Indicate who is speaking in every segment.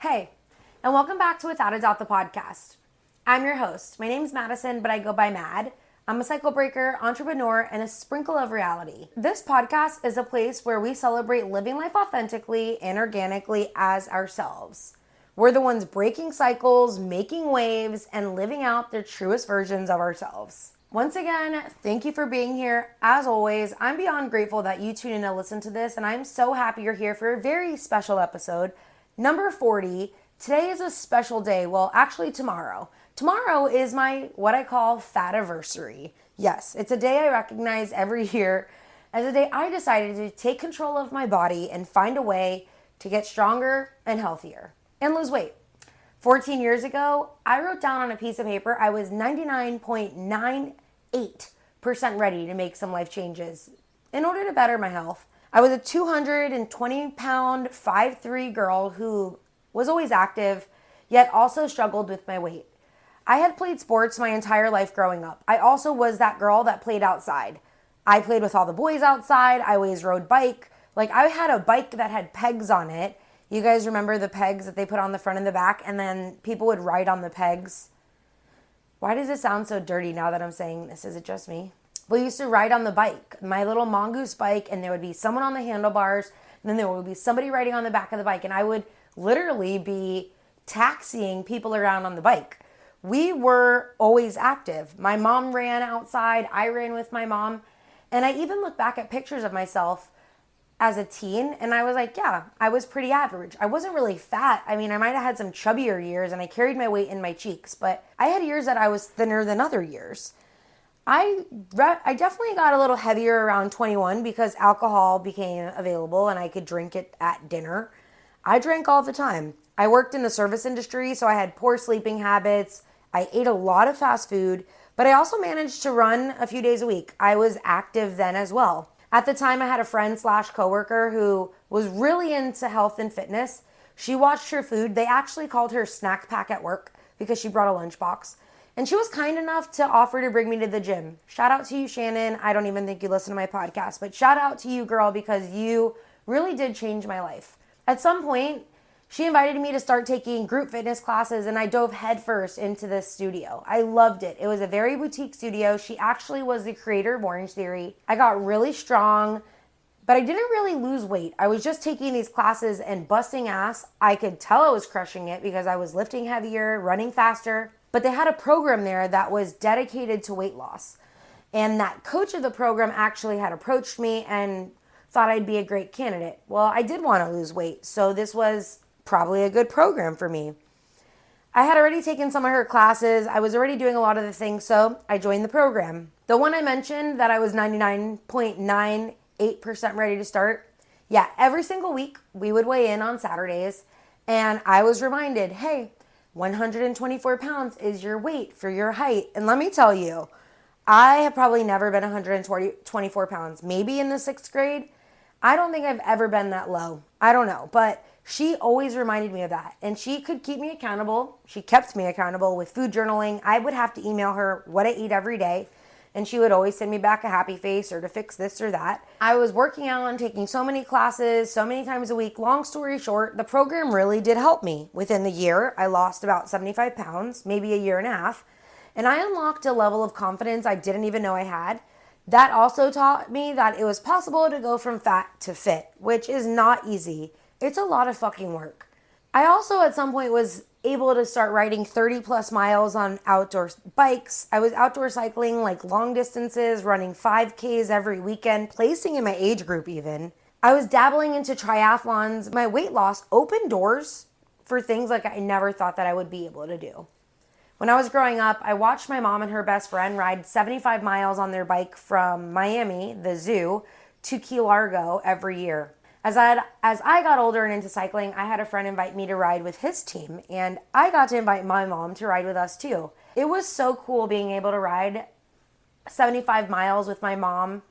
Speaker 1: Hey, and welcome back to Without a Doubt, the podcast. I'm your host. My name's Madison, but I go by Mad. I'm a cycle breaker, entrepreneur, and a sprinkle of reality. This podcast is a place where we celebrate living life authentically and organically as ourselves. We're the ones breaking cycles, making waves, and living out the truest versions of ourselves. Once again, thank you for being here. As always, I'm beyond grateful that you tune in to listen to this, and I'm so happy you're here for a very special episode, number 40. Today is a special day. Well, actually tomorrow. Tomorrow is my, what I call Fativersary. Yes, it's a day I recognize every year as a day I decided to take control of my body and find a way to get stronger and healthier and lose weight. 14 years ago, I wrote down on a piece of paper I was 99.98% ready to make some life changes in order to better my health. I was a 220-pound, 5'3" girl who was always active, yet also struggled with my weight. I had played sports my entire life growing up. I also was that girl that played outside. I played with all the boys outside. I always rode bike. I had a bike that had pegs on it. You guys remember the pegs that they put on the front and the back, and then people would ride on the pegs? Why does it sound so dirty now that I'm saying this? Is it just me? We used to ride on the bike, my little mongoose bike, and there would be someone on the handlebars, and then there would be somebody riding on the back of the bike, and I would literally be taxiing people around on the bike. We were always active. My mom ran outside, I ran with my mom, and I even look back at pictures of myself as a teen, and I was like, yeah, I was pretty average. I wasn't really fat. I mean, I might have had some chubbier years, and I carried my weight in my cheeks, but I had years that I was thinner than other years. I definitely got a little heavier around 21 because alcohol became available and I could drink it at dinner. I drank all the time. I worked in the service industry, so I had poor sleeping habits. I ate a lot of fast food, but I also managed to run a few days a week. I was active then as well. At the time, I had a friend / coworker who was really into health and fitness. She watched her food. They actually called her Snack Pack at work because she brought a lunchbox. And she was kind enough to offer to bring me to the gym. Shout out to you, Shannon. I don't even think you listen to my podcast, but shout out to you, girl, because you really did change my life. At some point, she invited me to start taking group fitness classes, and I dove headfirst into this studio. I loved it. It was a very boutique studio. She actually was the creator of Orange Theory. I got really strong, but I didn't really lose weight. I was just taking these classes and busting ass. I could tell I was crushing it because I was lifting heavier, running faster. But they had a program there that was dedicated to weight loss. And that coach of the program actually had approached me and thought I'd be a great candidate. Well, I did want to lose weight, so this was probably a good program for me. I had already taken some of her classes. I was already doing a lot of the things, so I joined the program. The one I mentioned that I was 99.98% ready to start, yeah, every single week we would weigh in on Saturdays, and I was reminded, hey, 124 pounds is your weight for your height. And let me tell you, I have probably never been 124 pounds. Maybe in the 6th grade. I don't think I've ever been that low. I don't know. But she always reminded me of that. And she could keep me accountable. She kept me accountable with food journaling. I would have to email her what I eat every day. And she would always send me back a happy face or to fix this or that. I was working out and taking so many classes, so many times a week. Long story short, the program really did help me. Within the year, I lost about 75 pounds, maybe a year and a half. And I unlocked a level of confidence I didn't even know I had. That also taught me that it was possible to go from fat to fit, which is not easy. It's a lot of fucking work. I also at some point was able to start riding 30 plus miles on outdoor bikes. I was outdoor cycling long distances, running 5Ks every weekend, placing in my age group even. I was dabbling into triathlons. My weight loss opened doors for things I never thought that I would be able to do. When I was growing up, I watched my mom and her best friend ride 75 miles on their bike from Miami, the zoo, to Key Largo every year. As I got older and into cycling, I had a friend invite me to ride with his team, and I got to invite my mom to ride with us too. It was so cool being able to ride 75 miles with my mom.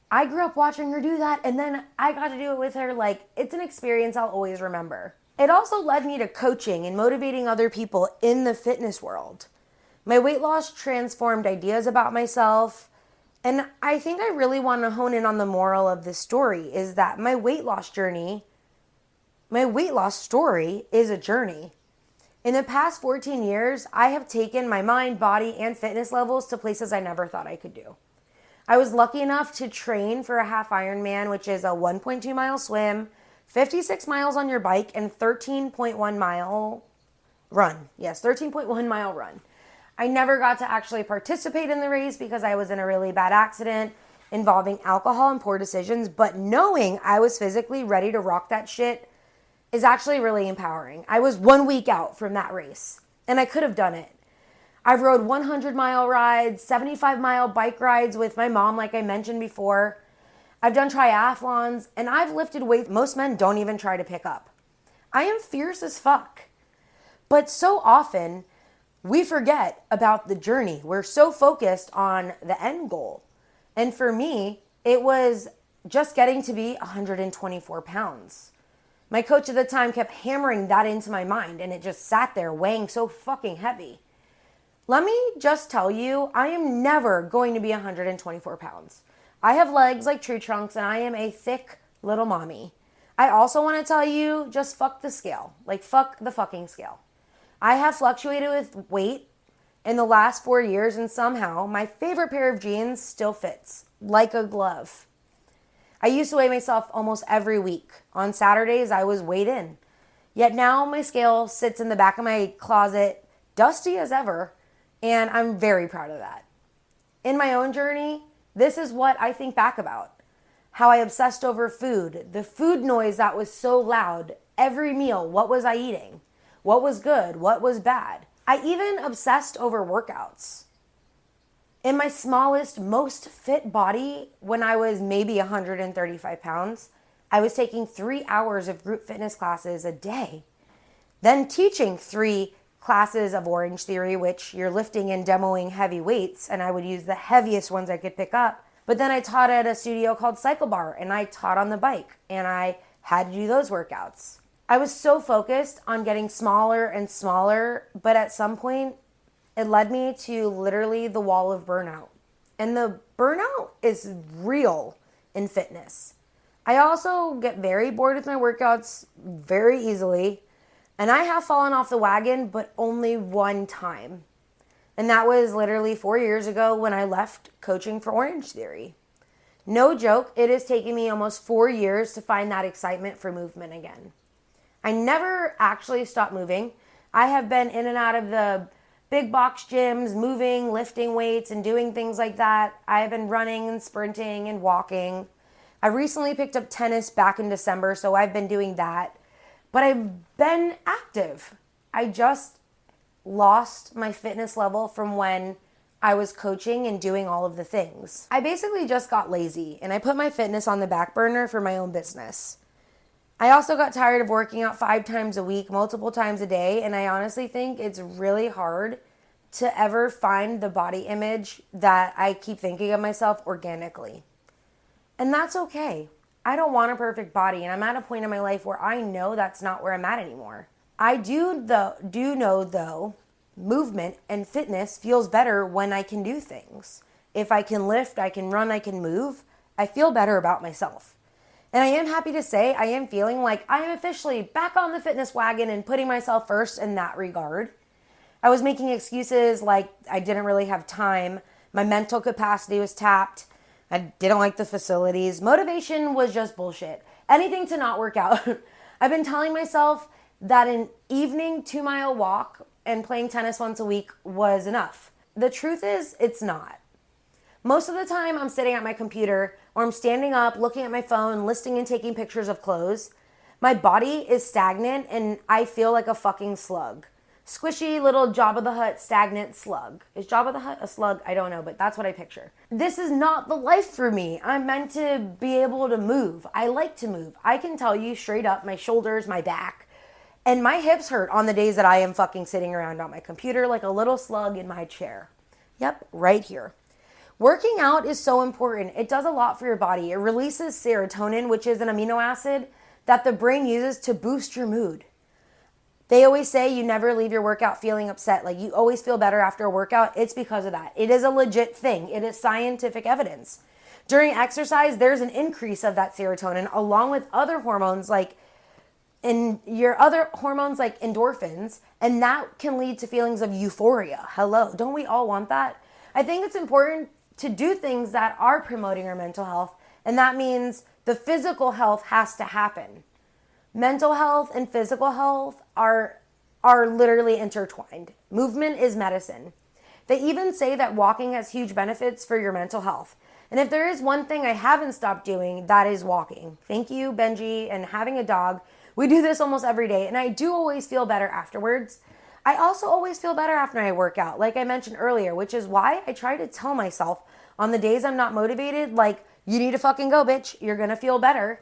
Speaker 1: I grew up watching her do that, and then I got to do it with her. It's an experience I'll always remember. It also led me to coaching and motivating other people in the fitness world. My weight loss transformed ideas about myself. And I think I really want to hone in on the moral of this story is that my weight loss journey My weight loss story is a journey. In the past 14 years, I have taken my mind, body, and fitness levels to places I never thought I could do. I was lucky enough to train for a half Ironman, which is a 1.2 mile swim, 56 miles on your bike, and 13.1 mile run. Yes, 13.1 mile run. I never got to actually participate in the race because I was in a really bad accident involving alcohol and poor decisions, but knowing I was physically ready to rock that shit is actually really empowering. I was 1 week out from that race, and I could have done it. I've rode 100-mile rides, 75-mile bike rides with my mom, like I mentioned before. I've done triathlons, and I've lifted weights most men don't even try to pick up. I am fierce as fuck. But so often, we forget about the journey. We're so focused on the end goal. And for me, it was just getting to be 124 pounds. My coach at the time kept hammering that into my mind, and it just sat there weighing so fucking heavy. Let me just tell you, I am never going to be 124 pounds. I have legs like tree trunks, and I am a thick little mommy. I also want to tell you, just fuck the scale. Like, fuck the fucking scale. I have fluctuated with weight in the last 4 years, and somehow my favorite pair of jeans still fits like a glove. I used to weigh myself almost every week. On Saturdays, I was weighed in. Yet now my scale sits in the back of my closet, dusty as ever, and I'm very proud of that. In my own journey, this is what I think back about. How I obsessed over food, the food noise that was so loud, every meal, what was I eating? What was good? What was bad? I even obsessed over workouts. In my smallest, most fit body, when I was maybe 135 pounds, I was taking 3 hours of group fitness classes a day. Then teaching 3 classes of Orange Theory, which you're lifting and demoing heavy weights, and I would use the heaviest ones I could pick up. But then I taught at a studio called Cycle Bar, and I taught on the bike, and I had to do those workouts. I was so focused on getting smaller and smaller, but at some point, it led me to literally the wall of burnout. And the burnout is real in fitness. I also get very bored with my workouts very easily, and I have fallen off the wagon, but only one time. And that was literally 4 years ago when I left coaching for Orange Theory. No joke, it has taken me almost 4 years to find that excitement for movement again. I never actually stopped moving. I have been in and out of the big box gyms, moving, lifting weights, and doing things like that. I have been running and sprinting and walking. I recently picked up tennis back in December, so I've been doing that. But I've been active. I just lost my fitness level from when I was coaching and doing all of the things. I basically just got lazy, and I put my fitness on the back burner for my own business. I also got tired of working out 5 times a week, multiple times a day, and I honestly think it's really hard to ever find the body image that I keep thinking of myself organically. And that's okay. I don't want a perfect body, and I'm at a point in my life where I know that's not where I'm at anymore. I do know, though, movement and fitness feels better when I can do things. If I can lift, I can run, I can move, I feel better about myself. And I am happy to say I am feeling like I am officially back on the fitness wagon and putting myself first in that regard. I was making excuses like I didn't really have time. My mental capacity was tapped. I didn't like the facilities. Motivation was just bullshit. Anything to not work out. I've been telling myself that an evening 2-mile walk and playing tennis once a week was enough. The truth is, it's not. Most of the time I'm sitting at my computer or I'm standing up looking at my phone, listing and taking pictures of clothes. My body is stagnant and I feel like a fucking slug. Squishy little Jabba the Hutt stagnant slug. Is Jabba the Hutt a slug? I don't know, but that's what I picture. This is not the life for me. I'm meant to be able to move. I like to move. I can tell you straight up, my shoulders, my back, and my hips hurt on the days that I am fucking sitting around on my computer like a little slug in my chair. Yep, right here. Working out is so important. It does a lot for your body. It releases serotonin, which is an amino acid that the brain uses to boost your mood. They always say you never leave your workout feeling upset. Like you always feel better after a workout. It's because of that. It is a legit thing. It is scientific evidence. During exercise, there's an increase of that serotonin along with other hormones like and your other hormones like endorphins, and that can lead to feelings of euphoria. Hello, don't we all want that? I think it's important to do things that are promoting our mental health, and that means the physical health has to happen. Mental health and physical health are literally intertwined. Movement is medicine. They even say that walking has huge benefits for your mental health. And if there is one thing I haven't stopped doing, that is walking. Thank you, Benji, and having a dog. We do this almost every day, and I do always feel better afterwards. I also always feel better after I work out, like I mentioned earlier, which is why I try to tell myself on the days I'm not motivated, like, you need to fucking go, bitch. You're going to feel better.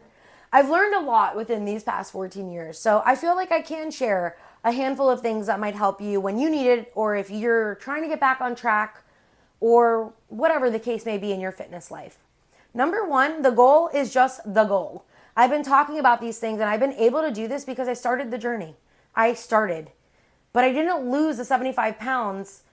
Speaker 1: I've learned a lot within these past 14 years, so I feel like I can share a handful of things that might help you when you need it, or if you're trying to get back on track, or whatever the case may be in your fitness life. Number one, the goal is just the goal. I've been talking about these things, and I've been able to do this because I started the journey. But I didn't lose the 75 pounds.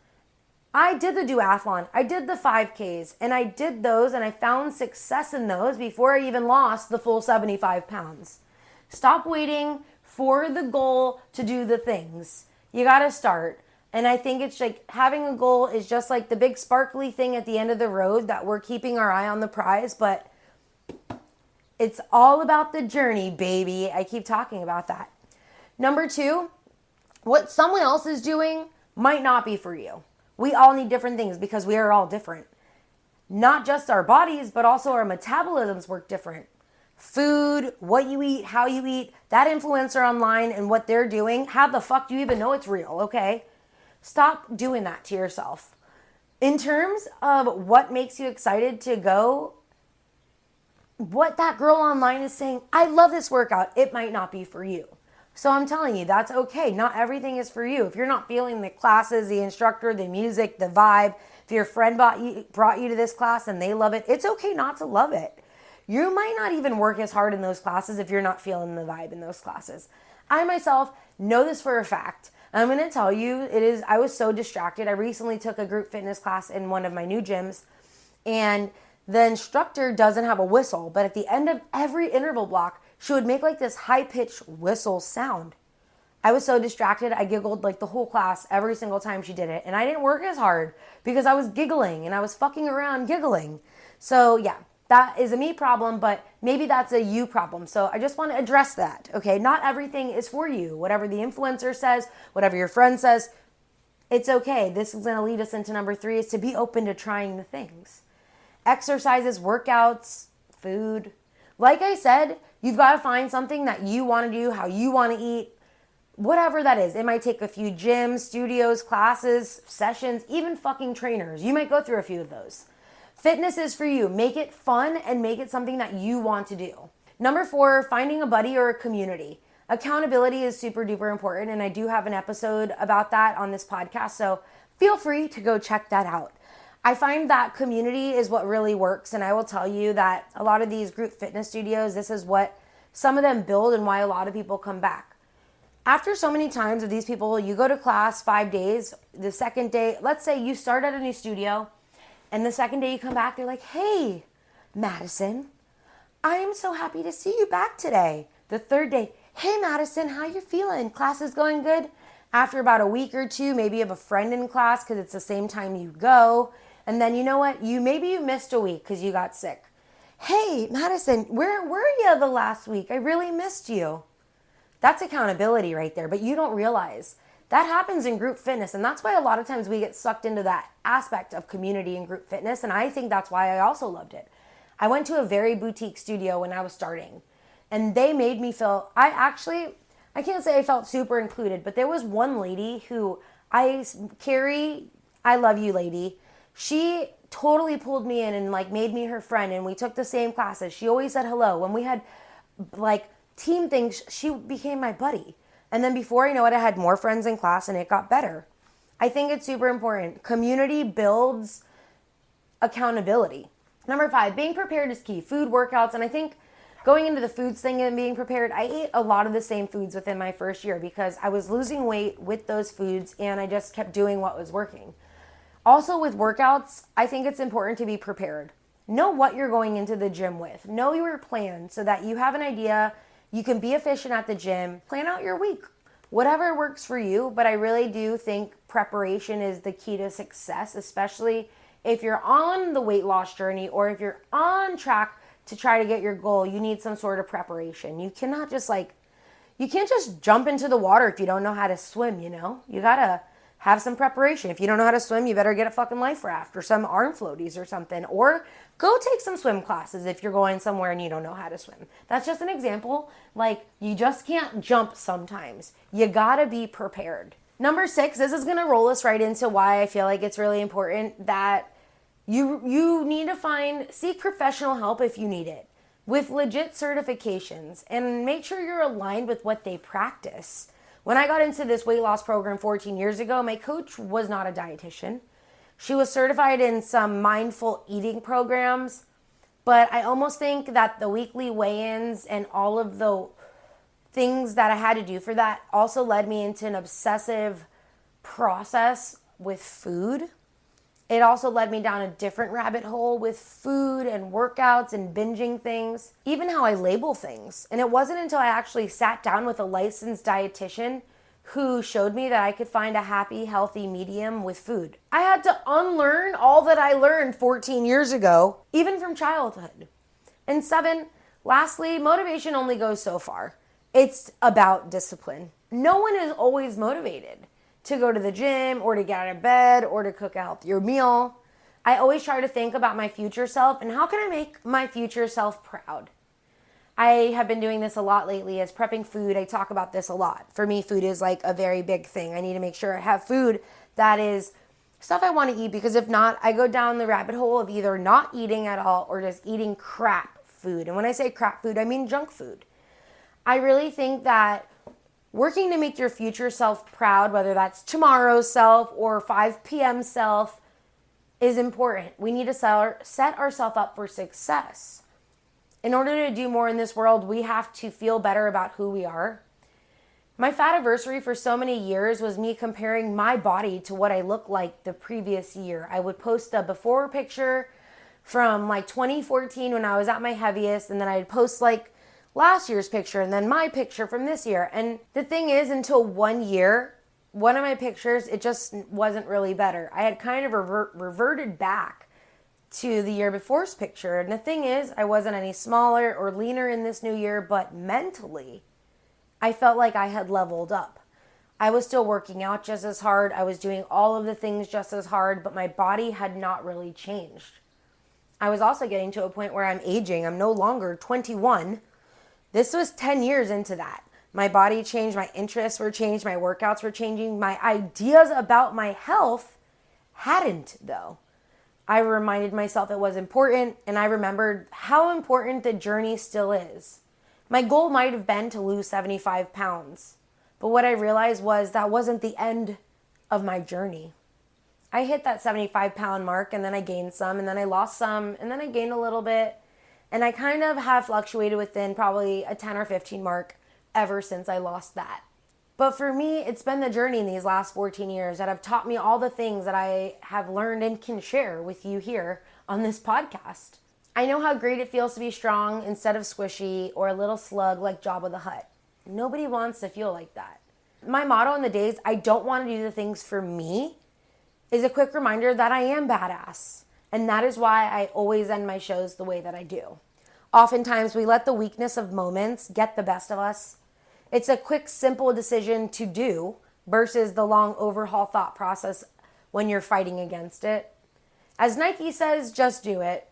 Speaker 1: I did the duathlon. I did the 5Ks, and I did those, and I found success in those before I even lost the full 75 pounds. Stop waiting for the goal to do the things. You got to start. And I think it's like having a goal is just like the big sparkly thing at the end of the road that we're keeping our eye on the prize, but it's all about the journey, baby. I keep talking about that. Number two, what someone else is doing might not be for you. We all need different things because we are all different. Not just our bodies, but also our metabolisms work different. Food, what you eat, how you eat, that influencer online and what they're doing, how the fuck do you even know it's real, okay? Stop doing that to yourself. In terms of what makes you excited to go, what that girl online is saying, I love this workout, it might not be for you. So I'm telling you, that's okay. Not everything is for you. If you're not feeling the classes, the instructor, the music, the vibe, if your friend brought you to this class and they love it, it's okay not to love it. You might not even work as hard in those classes if you're not feeling the vibe in those classes. I myself know this for a fact. I'm going to tell you, I was so distracted. I recently took a group fitness class in one of my new gyms, and the instructor doesn't have a whistle, but at the end of every interval block, she would make like this high-pitched whistle sound. I was so distracted, I giggled like the whole class every single time she did it. And I didn't work as hard because I was giggling and I was fucking around giggling. So yeah, that is a me problem, but maybe that's a you problem. So I just want to address that, okay? Not everything is for you. Whatever the influencer says, whatever your friend says, it's okay. This is going to lead us into number 3, is to be open to trying the things. Exercises, workouts, food. Like I said, you've got to find something that you want to do, how you want to eat, whatever that is. It might take a few gyms, studios, classes, sessions, even fucking trainers. You might go through a few of those. Fitness is for you. Make it fun and make it something that you want to do. Number 4, finding a buddy or a community. Accountability is super duper important, and I do have an episode about that on this podcast, so feel free to go check that out. I find that community is what really works, and I will tell you that a lot of these group fitness studios, this is what some of them build and why a lot of people come back. After so many times of these people, you go to class 5 days, the second day, let's say you start at a new studio, and the second day you come back, they're like, hey, Madison, I am so happy to see you back today. The third day, hey, Madison, how you feeling? Class is going good? After about a week or two, maybe you have a friend in class because it's the same time you go. And then you know what? Maybe you missed a week because you got sick. Hey, Madison, where were you the last week? I really missed you. That's accountability right there, but you don't realize. That happens in group fitness, and that's why a lot of times we get sucked into that aspect of community and group fitness, and I think that's why I also loved it. I went to a very boutique studio when I was starting, and they made me feel, I can't say I felt super included, but there was one lady who Carrie, I love you, lady. She totally pulled me in and like made me her friend, and we took the same classes. She always said hello. When we had like team things, she became my buddy. And then before I know it, I had more friends in class and it got better. I think it's super important. Community builds accountability. Number 5, being prepared is key. Food, workouts, and I think going into the foods thing and being prepared, I ate a lot of the same foods within my first year because I was losing weight with those foods and I just kept doing what was working. Also with workouts, I think it's important to be prepared. Know what you're going into the gym with. Know your plan so that you have an idea. You can be efficient at the gym. Plan out your week. Whatever works for you, but I really do think preparation is the key to success, especially if you're on the weight loss journey or if you're on track to try to get your goal. You need some sort of preparation. You can't just jump into the water if you don't know how to swim, you know? You gotta have some preparation. If you don't know how to swim, you better get a fucking life raft or some arm floaties or something. Or go take some swim classes if you're going somewhere and you don't know how to swim. That's just an example. Like, you just can't jump sometimes. You gotta be prepared. Number 6, this is gonna roll us right into why I feel like it's really important that you need to seek professional help if you need it, with legit certifications, and make sure you're aligned with what they practice. When I got into this weight loss program 14 years ago, my coach was not a dietitian. She was certified in some mindful eating programs, but I almost think that the weekly weigh-ins and all of the things that I had to do for that also led me into an obsessive process with food. It also led me down a different rabbit hole with food and workouts and binging things, even how I label things. And it wasn't until I actually sat down with a licensed dietitian who showed me that I could find a happy, healthy medium with food. I had to unlearn all that I learned 14 years ago, even from childhood. And 7, lastly, motivation only goes so far. It's about discipline. No one is always motivated to go to the gym or to get out of bed or to cook a healthier meal. I always try to think about my future self and how can I make my future self proud. I have been doing this a lot lately as prepping food. I talk about this a lot. For me, food is like a very big thing. I need to make sure I have food that is stuff I want to eat, because if not, I go down the rabbit hole of either not eating at all or just eating crap food. And when I say crap food, I mean junk food. I really think that working to make your future self proud, whether that's tomorrow's self or 5 p.m. self, is important. We need to set ourselves up for success. In order to do more in this world, we have to feel better about who we are. My Fativersary for so many years was me comparing my body to what I looked like the previous year. I would post a before picture from like 2014 when I was at my heaviest, and then I'd post like last year's picture and then my picture from this year. And the thing is, until 1 year, one of my pictures, it just wasn't really better. I had kind of reverted back to the year before's picture. And the thing is, I wasn't any smaller or leaner in this new year, but mentally, I felt like I had leveled up. I was still working out just as hard. I was doing all of the things just as hard, but my body had not really changed. I was also getting to a point where I'm aging. I'm no longer 21. This was 10 years into that. My body changed, my interests were changed, my workouts were changing. My ideas about my health hadn't, though. I reminded myself it was important, and I remembered how important the journey still is. My goal might have been to lose 75 pounds, but what I realized was that wasn't the end of my journey. I hit that 75-pound mark, and then I gained some, and then I lost some, and then I gained a little bit, and I kind of have fluctuated within probably a 10 or 15 mark ever since I lost that. But for me, it's been the journey in these last 14 years that have taught me all the things that I have learned and can share with you here on this podcast. I know how great it feels to be strong instead of squishy or a little slug like Jabba the Hutt. Nobody wants to feel like that. My motto in the days I don't want to do the things for me is a quick reminder that I am badass. And that is why I always end my shows the way that I do. Oftentimes, we let the weakness of moments get the best of us. It's a quick, simple decision to do versus the long overhaul thought process when you're fighting against it. As Nike says, just do it.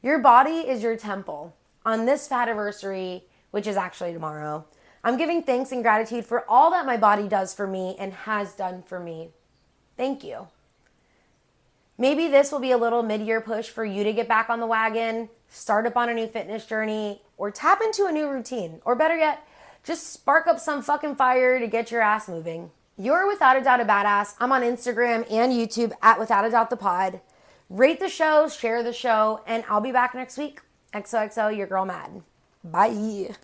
Speaker 1: Your body is your temple. On this Fativersary, which is actually tomorrow, I'm giving thanks and gratitude for all that my body does for me and has done for me. Thank you. Maybe this will be a little mid-year push for you to get back on the wagon, start up on a new fitness journey, or tap into a new routine, or better yet, just spark up some fucking fire to get your ass moving. You're without a doubt a badass. I'm on Instagram and YouTube at Without a Doubt the Pod. Rate the show, share the show, and I'll be back next week. XOXO, your girl Mad. Bye.